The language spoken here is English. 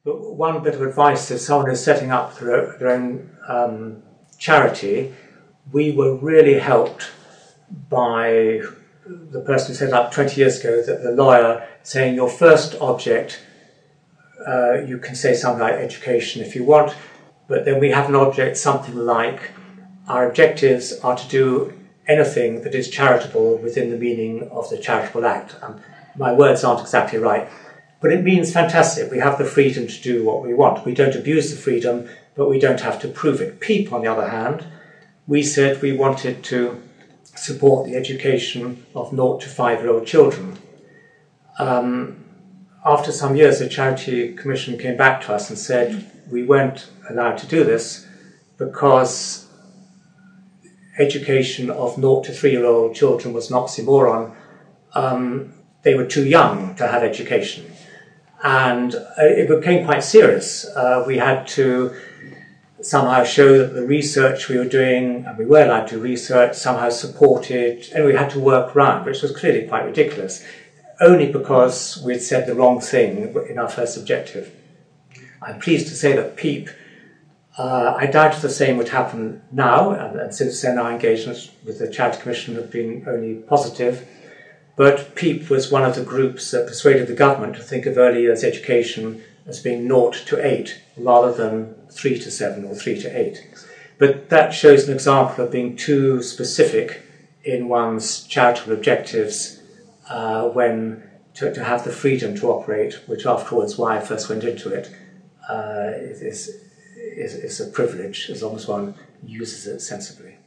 But one bit of advice, if someone is setting up their own charity, we were really helped by the person who set it up 20 years ago, the lawyer, saying your first object, you can say something like education if you want, but then we have an object, something like our objectives are to do anything that is charitable within the meaning of the charitable act. My words aren't exactly right, but it means fantastic. We have the freedom to do what we want. We don't abuse the freedom, but we don't have to prove it. PEEP, on the other hand, we said we wanted to support the education of 0 to 5-year-old children. After some years, the Charity Commission came back to us and said we weren't allowed to do this because education of 0 to 3-year-old children was an oxymoron. They were too young to have education. And it became quite serious. We had to somehow show that the research we were doing, and we were allowed to research, somehow supported, and we had to work around, which was clearly quite ridiculous, only because we'd said the wrong thing in our first objective. I'm pleased to say that PEEP, I doubt the same would happen now, and since then our engagements with the Charity Commission have been only positive. But PEEP was one of the groups that persuaded the government to think of early years education as being 0 to 8, rather than 3 to 7 or 3 to 8. But that shows an example of being too specific in one's charitable objectives when to have the freedom to operate, which after all is why I first went into it, is a privilege as long as one uses it sensibly.